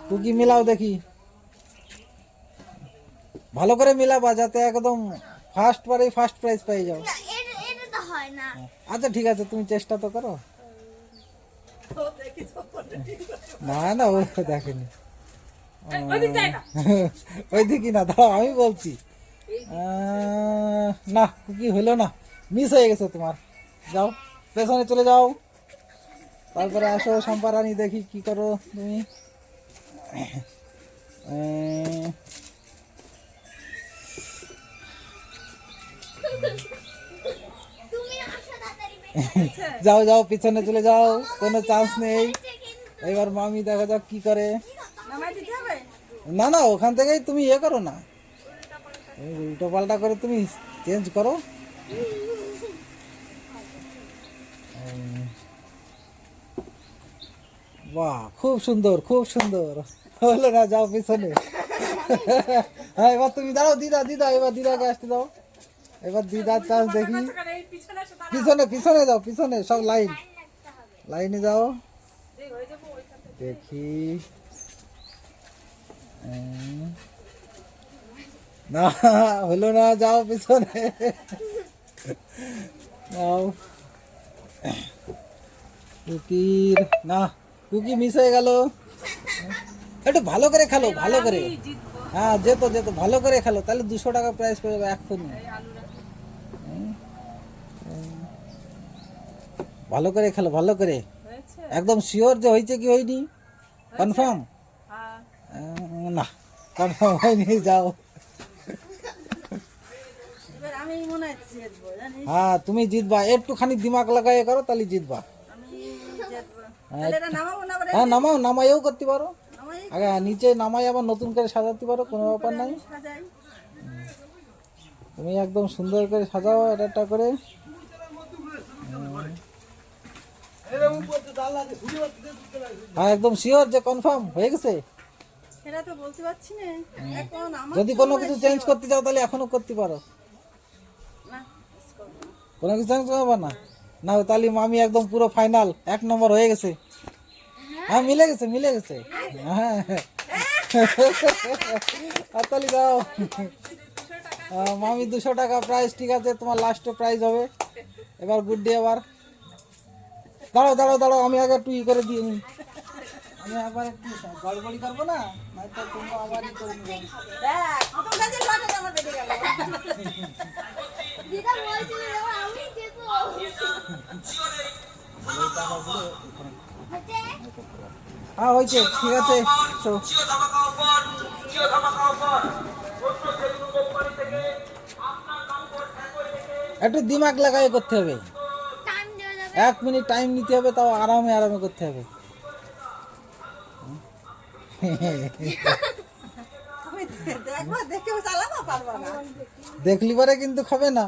Cookie মিলাও দেখি, ভালো করে মিলাবা যাতে একদম ফার্স্ট বারেই ফার্স্ট প্রাইজ পেয়ে যাও। আচ্ছা ঠিক আছে, তুমি চেষ্টা তো করো। না না, ও দেখেনি। ওই দিকে না, দাঁড়াও আমি বলছি। না, কুকি হলো না, মিস হয়ে গেছে তোমার। যাও পেছনে চলে যাও, তারপরে আসো সম্পারানি, দেখি কি করো তুমি। যাও যাও পিছনে চলে যাও, কোনো চান্স নেই। এবার মামি দেখা যাক কি করে। না না, ওখান থেকেই তুমি ইয়ে করো না, উল্টো পাল্টা করে তুমি চেঞ্জ করো। বাহ, খুব সুন্দর খুব সুন্দর হলো না, যাও পিছনে। হ্যাঁ এবার তুমি দাঁড়াও, দিদা দিদা, এবার দিদাকে আসতে দাও। এবার দিদার চান্স দেখি। পিছনে পিছনে যাও, পিছনে সব লাইন লাইনে যাও দেখি। না হলো না, যাও পিছনে যাও। কুকির না, কুকি মিস হয়ে গেল। একটু ভালো করে খেলো, ভালো করে। হ্যাঁ যেত যেত, ভালো করে খেলো, তাহলে 200 টাকা প্রাইস পেয়ে যাবে এক্ষুনি। ভালো করে খেলো, ভালো করে, একদম শিওর যে হয়েছে কি হয়নি, কনফার্ম। না কনফার্ম হয়নি, যাও। হ্যাঁ তুমি জিতবা, একটুখানি দিমাগ লাগাই করো তাহলে জিতবা। হ্যাঁ নামাও, নামাইও করতে পারো, আগে নিচে নামাই আবার নতুন করে সাজাতে পারো, কোনো ব্যাপার নাই। তুমি একদম সুন্দর করে সাজাও এটা করে। হ্যাঁ একদম শিওর যে কনফার্ম হয়ে গেছে। সেটা তো বলতে পারছি না এখন, যদি কোনো কিছু চেঞ্জ করতে চাও তাহলে এখনো করতে পারো। কোনো কিছু চেঞ্জ করবো না, না তাহলে মামি একদম পুরো ফাইনাল 1 নম্বর হয়ে গেছে। হ্যাঁ মিলে গেছে, মিলে গেছে। হ্যাঁ তাহলে দাও মামি 200 টাকা প্রাইজ, ঠিক আছে তোমার লাস্ট প্রাইজ হবে। এবার গুড্ডি, আবার দাঁড়াও দাঁড়াও দাঁড়াও, আমি আগে একটু ই করে দিয়ে নিই, আমি আবার একটু গড়বড়ি করবো না, নয়তো তোমরা আবার ই করে নিবে। হ্যাঁ হয়েছে, ঠিক আছে। একটু দিমাগ লাগাই করতে হবে, 1 মিনিট টাইম নিতে হবে, তাও আরামে আরামে করতে হবে। দেখলি পরে কিন্তু খাবে না,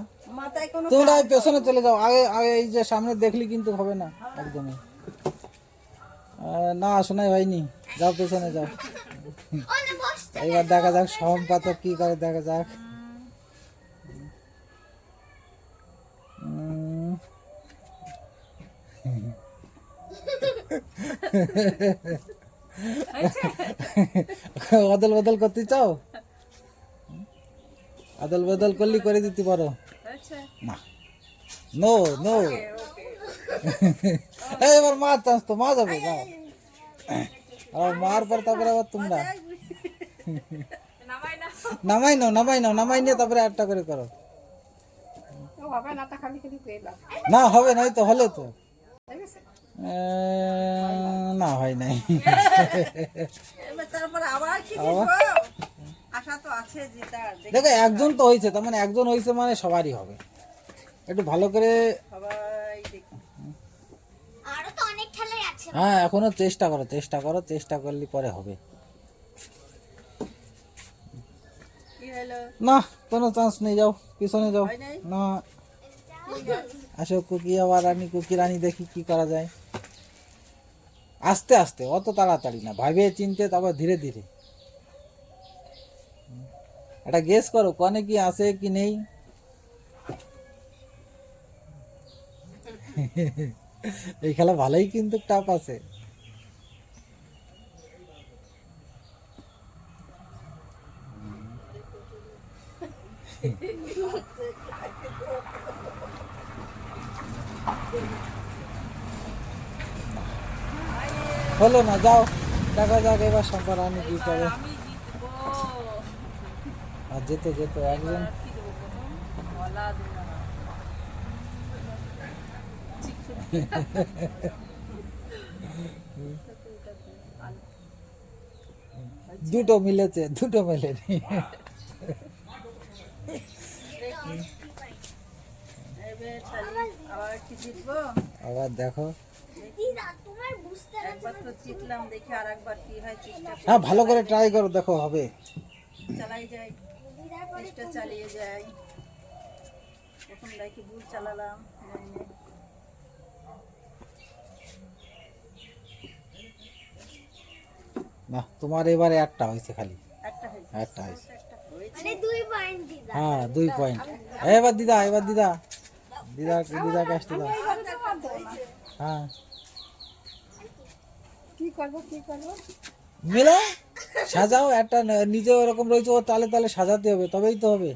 তোমরা পেছনে চলে যাও, আগে আগে এই যে সামনে দেখলি কিন্তু হবে না একদমই। না শোনাই হয়নি, যাও পেছনে যাও। এবার দেখা যাক সম্পাদক কি করে, দেখা যাক। অদল বদল করতে চাও, আদল বদল করলে করে দিতে পারো। না নো নো, এবার মার চান্স তো, মা যাবে, যাও। আর মার পর তারপরে আবার তোমরা নামাই নাও, নামাই নাও, নামাই নিয়ে তারপরে একটা করে করো। না হবে নাই তো, হলে তো না হয় নাই। দেখো একজন তো হয়েছে, তার মানে একজন হয়েছে মানে সবারই হবে, একটু ভালো করে। হ্যাঁ এখনো চেষ্টা করো, চেষ্টা করো, চেষ্টা করলে পরে হবে। না কোনো চান্স নেই, যাও পিছনে যাও। না আসো কুকি, আবার রানী, কুকি রানী, দেখি কি করা যায়। আস্তে আস্তে, অত তাড়াতাড়ি না, ভাবে চিনতে, তারপর ধীরে ধীরে। এটা গেস করো কনে কি আছে কি নেই। এই খেলা ভালোই কিন্তু টাফ আছে। হলো না, যাও দেখা যাক এবার শম্পা রানী কি করে। আমি জিতবো। আর যেতে যেতে একজন এবার কি দেবো প্রথম? কলা দেবো না। দুটো মিলেছে, দুটো মেলেনি। এবার তাহলে আবার কি জিতবো? আবার দেখো, একবার তো জিতলাম, দেখি আর একবার কি হয় চেষ্টা করি। হ্যাঁ ভালো করে ট্রাই করো, দেখো হবে। চালাই যাই, চেষ্টা চালিয়ে যাই। প্রথম দেখি ভুল চালালাম, লাইনে। না তোমার এবারে একটা হয়েছে, খালি একটা হয়েছে, একটা হয়েছে। একটা হয়েছে। হ্যাঁ 2 পয়েন্ট। এবার দিদা, এবার দিদা, দিদাকে আসতে দাও। হ্যাঁ কি করবো কি করবো? মিলো, সাজাও একটা, নিজে ওরকম রয়েছে, ও তালে তালে সাজাতে হবে, তবেই তো হবে।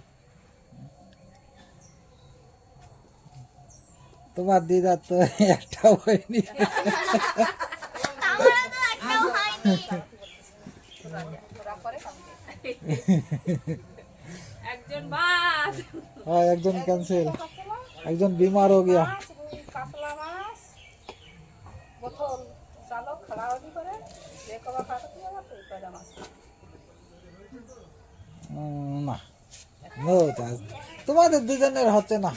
তোমার দিদার তো একটা হয়নি। একজন বাদ। हाँ একজন ক্যান্সেল, একজন बीमार हो गया। কাতলা মাছ বোতল চালো খাড়াওয়ালি করে দেখো বা খাটো কি হবে তো কয়লা মাছ। না নো চান্স, তোমাদের দুজনের হচ্ছে না।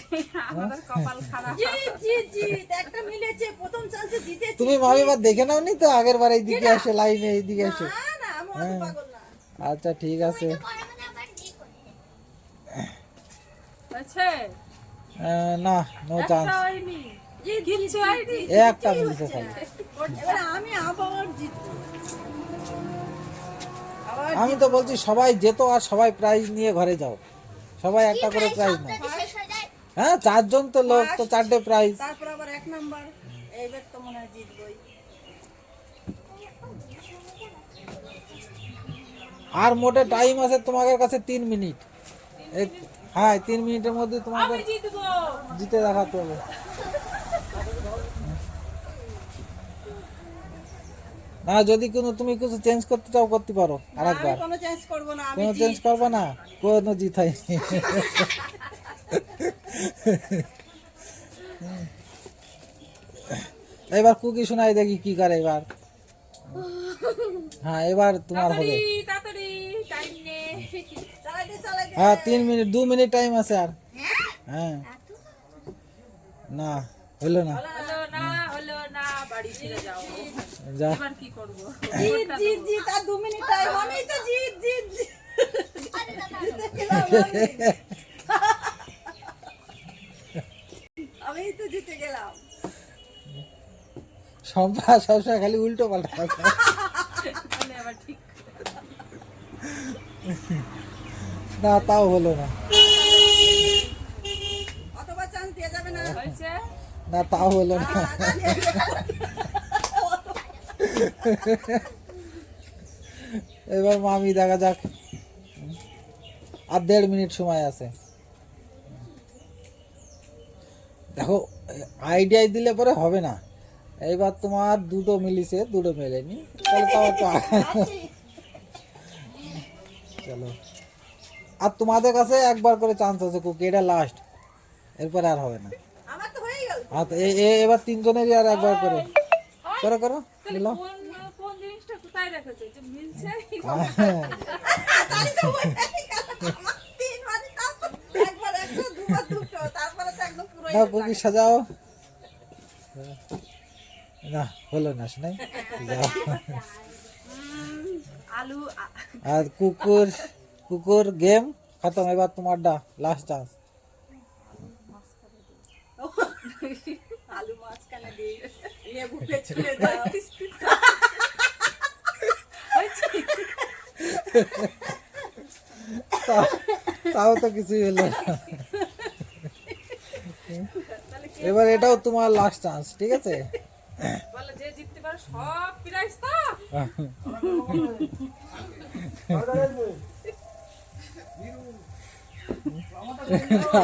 আমাদের কপাল খারাপ। জি জি জি, একটা মিলেছে, প্রথম চান্সে জিতেছি। তুমি মামিবার দেখে নাও নি তো আগের বার এইদিকে আসে, লাইনে এইদিকে আসে। না না, আমি অত পাগল না। আচ্ছা ঠিক আছে। আছে না নো চান্স, একটা হয়নি, কিচ্ছু হয়নি। একটা মিলছে খালি। এবার আমি আবার জিতবো। আবার আমি তো বলছি সবাই যেত আর সবাই প্রাইজ নিয়ে ঘরে যাও, সবাই একটা করে প্রাইজ নাও। হ্যাঁ 4 জন তো লোক, তো 4টে প্রাইজ। তারপর আবার 1 নাম্বার, এইবার তো মনে হয় জিতবই। আর মোটে টাইম আছে তোমাদের কাছে 3 মিনিট। হ্যাঁ 3 মিনিটের মধ্যে তোমাদের জিতবো। জিতে দেখাতে হবে। না যদি তুমি কিছু চেঞ্জ করতে চাও করতে পারো আমি আরেকবার। কোনো চেঞ্জ করব না, আমি কোনো চেঞ্জ করবে না, কোনো জিতাই। এবার কুকি শোনাই দেখি কি করে এবার। হ্যাঁ এবার তোমার হবে। তাড়াতাড়ি টাইম নে, চালাইতে চালাইতে। হ্যাঁ 3 মিনিট, 2 মিনিট টাইম আছে আর। হ্যাঁ না হলো না, হলো না, বাড়ি ফিরে যাও। যা এবার কি করব? জিত জিত জিত, আর 2 মিনিট টাইম, আমি তো জিত জিত জিত। আমি তো জিতে গেলাম। সম্পা সবসময় খালি উল্টো পাল্টা কথা। তাহলে আবার ঠিক। না তাও হলো না, অতবার চান্স দেয়া যাবে না। হয়েছে? না তাও হলো না। এবার মামি দেখা যাক, আর 1.5 মিনিট সময় আছে। দেখো আইডিয়া দিলে পরে হবে না, এইবার তোমার দুটো মিলিছে, দুটো মেলেনি, তাহলে তাও একটু চলো। আর তোমাদের কাছে একবার করে চান্স আছে কুকি, এটা লাস্ট, এরপরে আর হবে না। আমার তো হয়ে গেল। আর এবার 3 জনেরই আর একবার করে করো করো মিলো। কোন জিনিসটা কোথায় রেখেছে যে মিলছে? হ্যাঁ, তাই তো হয়ে গেল। আমার 3 মানে তারপর একবার একটা, দুবার দুটো, তারপরে তো একদম পুরো। না কুকি সাজাও। না হলো না শোনাই, যাও। আলু আর কুকুর, কুকুর গেম খতম, এবার তোমারটা লাস্ট চান্স। আলু মাঝখানে দিয়ে লেবু পেছনে দাও। তাও তো কিছুই হলো না। এবার এটাও তোমার লাস্ট চান্স, ঠিক আছে? বলে যে জিততে পারে সব প্রাইজ তো।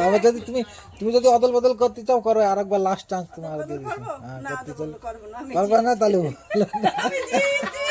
আবার যদি তুমি তুমি যদি অদল বদল করতে চাও করো, আর একবার লাস্ট চান্স তোমার দিয়ে দিচ্ছি। হ্যাঁ করতে চলো, করবো না, আমি পারবা না তাহলে জিতছি।